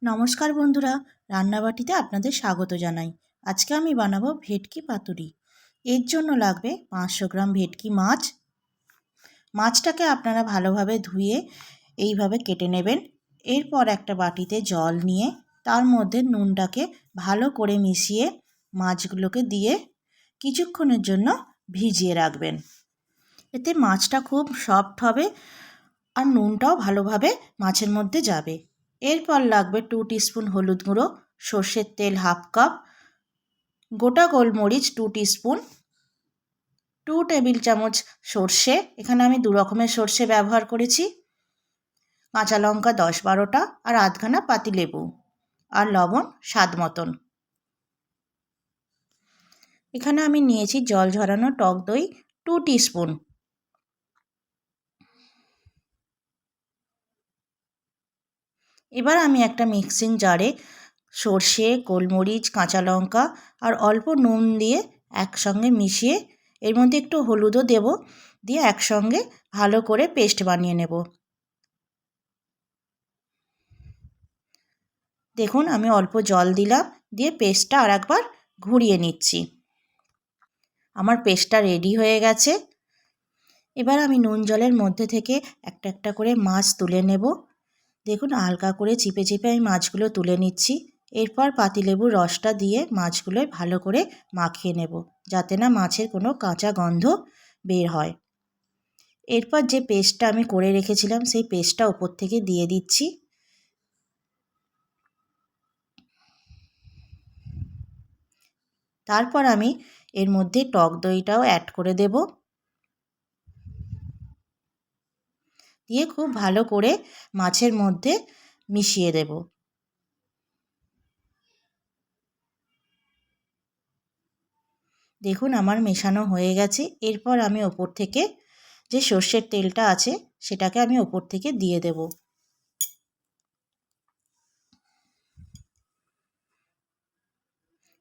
নমস্কার বন্ধুরা, রান্নাবাটিতে আপনাদের স্বাগত জানাই। আজকে আমি বানাবো ভেটকি পাতুরি। এর জন্য লাগবে 500 গ্রাম ভেটকি মাছ। মাছটাকে আপনারা ভালোভাবে ধুয়ে এইভাবে কেটে নেবেন। এরপর একটা বাটিতে জল নিয়ে তার মধ্যে নুনটাকে ভালো করে মিশিয়ে মাছগুলোকে দিয়ে কিছুক্ষণের জন্য ভিজিয়ে রাখবেন। এতে মাছটা খুব সফট হবে আর নুনটাও ভালোভাবে মাছের মধ্যে যাবে। এরপর লাগবে 2 টিস্পুন হলুদ গুঁড়ো, সর্ষের তেল হাফ কাপ, গোটা গোলমরিচ 2 টিস্পুন, 2 টেবিল চামচ সর্ষে, এখানে আমি 2 রকমের সর্ষে ব্যবহার করেছি, কাঁচা লঙ্কা 10-12টা আর আধখানা পাতিলেবু, আর লবণ স্বাদ মতন। এখানে আমি নিয়েছি জল ঝরানো টক দই 2 টিস্পুন। এবার আমি একটা মিক্সিং জারে সর্ষে, গোলমরিচ, কাঁচা লঙ্কা আর অল্প নুন দিয়ে একসঙ্গে মিশিয়ে এর মধ্যে একটু হলুদও দেব, দিয়ে একসঙ্গে ভালো করে পেস্ট বানিয়ে নেব। দেখুন আমি অল্প জল দিলাম, দিয়ে পেস্টটা আর একবার ঘুরিয়ে নিচ্ছি। আমার পেস্টটা রেডি হয়ে গেছে। এবার আমি নুন জলের মধ্যে থেকে একটা একটা করে মাছ তুলে নেব। দেখুন হালকা করে চিপে চিপে আমি মাছগুলো তুলে নিচ্ছি। এরপর পাতিলেবুর রসটা দিয়ে মাছগুলো ভালো করে মাখিয়ে নেব, যাতে না মাছের কোনো কাঁচা গন্ধ বের হয়। এরপর যে পেস্টটা আমি করে রেখেছিলাম সেই পেস্টটা ওপর থেকে দিয়ে দিচ্ছি। তারপর আমি এর মধ্যে টক দইটাও অ্যাড করে দেব, দিয়ে খুব ভালো করে মাছের মধ্যে মিশিয়ে দেব। দেখুন আমার মেশানো হয়ে গেছে। এরপর আমি ওপর থেকে যে সর্ষের তেলটা আছে সেটাকে আমি ওপর থেকে দিয়ে দেব।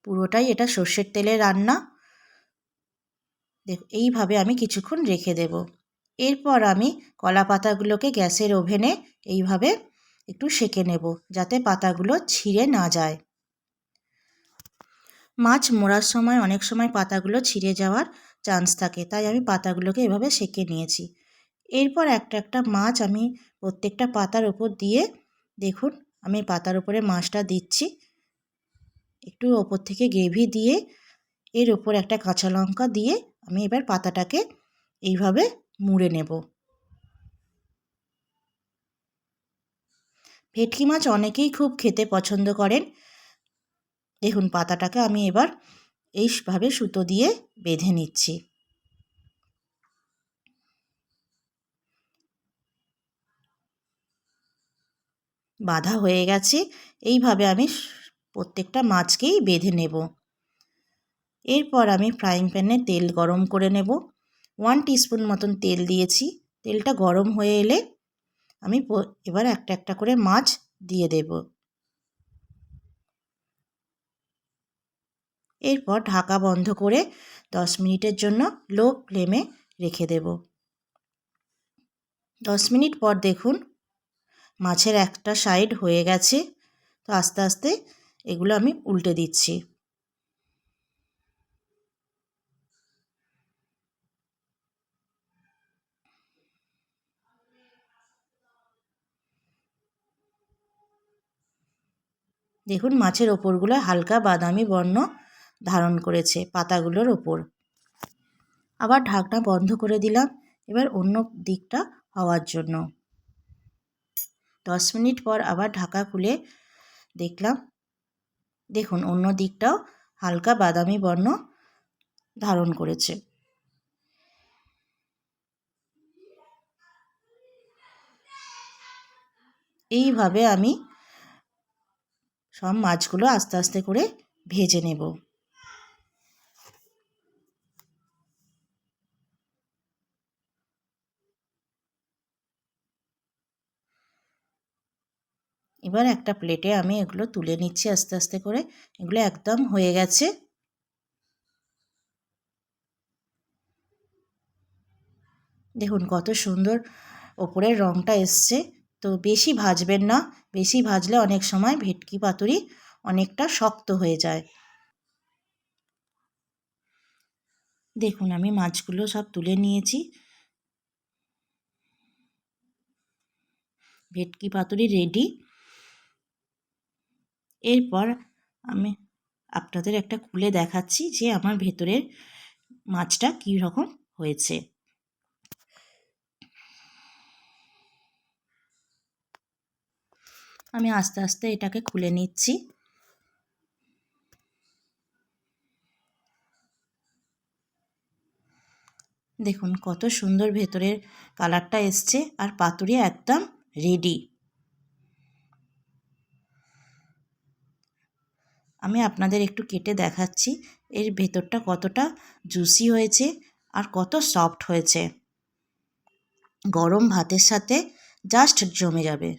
পুরোটাই এটা সর্ষের তেলের রান্না। এইভাবে আমি কিছুক্ষণ রেখে দেব। এরপর আমি কলা পাতাগুলোকে গ্যাসের ওভেনে এইভাবে একটু সেঁকে নেব, যাতে পাতাগুলো ছিঁড়ে না যায়। মাছ মোড়ার সময় অনেক সময় পাতাগুলো ছিঁড়ে যাওয়ার চান্স থাকে, তাই আমি পাতাগুলোকে এভাবে সেঁকে নিয়েছি। এরপর একটা একটা মাছ আমি প্রত্যেকটা পাতার ওপর দিয়ে, দেখুন আমি পাতার উপরে মাছটা দিচ্ছি, একটু ওপর থেকে গ্রেভি দিয়ে এর ওপর একটা কাঁচা লঙ্কা দিয়ে আমি এবার পাতাটাকে এইভাবে মুড়ে নেব। ভেটকি মাছ অনেকেই খুব খেতে পছন্দ করেন। দেখুন পাতাটাকে আমি এবার এইভাবে সুতো দিয়ে বেঁধে নিচ্ছি। বাঁধা হয়ে গেছে। এইভাবে আমি প্রত্যেকটা মাছকেই বেঁধে নেব। এরপর আমি ফ্রাইং প্যানে তেল গরম করে নেব। 1 টিস্পুন মতন তেল দিয়েছি। তেলটা গরম হয়ে এলে আমি এবার একটা একটা করে মাছ দিয়ে দেব। এরপর ঢাকা বন্ধ করে 10 মিনিটের জন্য লো ফ্লেমে রেখে দেব। 10 মিনিট পর দেখুন মাছের একটা সাইড হয়ে গেছে। তো আস্তে আস্তে এগুলো আমি উল্টে দিচ্ছি। দেখুন মাছের ওপরগুলো হালকা বাদামি বর্ণ ধারণ করেছে পাতাগুলোর ওপর। আবার ঢাকনা বন্ধ করে দিলাম এবার অন্য দিকটা হওয়ার জন্য। 10 মিনিট পর আবার ঢাকা খুলে দেখলাম, দেখুন অন্য দিকটাও হালকা বাদামি বর্ণ ধারণ করেছে। এইভাবে আমি সব মাছগুলো আস্তে আস্তে করে ভেজে নেব। এবার একটা প্লেটে আমি এগুলো তুলে নিচ্ছি আস্তে আস্তে করে। এগুলো একদম হয়ে গেছে। দেখুন কত সুন্দর ওপরের রঙটা এসছে। তো তো বেশি ভাজবেন না, বেশি ভাজলে অনেক সময় ভেটকি পাতুরি অনেকটা শক্ত হয়ে যায়। দেখুন আমি মাছগুলো সব তুলে নিয়েছি। ভেটকি পাতুরি রেডি। এরপর আমি আপনাদের একটা খুলে দেখাচ্ছি যে আমার ভেতরের মাছটা কী রকম হয়েছে। আমি আস্তে আস্তে এটাকে খুলে নিচ্ছি। দেখুন কত সুন্দর ভেতরের কালারটা এসছে, আর পাতুরি একদম রেডি। আমি আপনাদের একটু কেটে দেখাচ্ছি এর ভেতরটা কতটা জুসি হয়েছে আর কত সফট হয়েছে। গরম ভাতের সাথে জাস্ট জমে যাবে।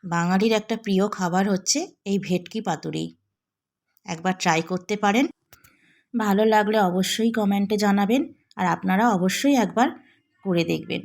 বাঙালির একটা প্রিয় খাবার হচ্ছে এই ভেটকি পাতুরি। একবার ট্রাই করতে পারেন। ভালো লাগলে অবশ্যই কমেন্টে জানাবেন, আর আপনারা অবশ্যই একবার করে দেখবেন।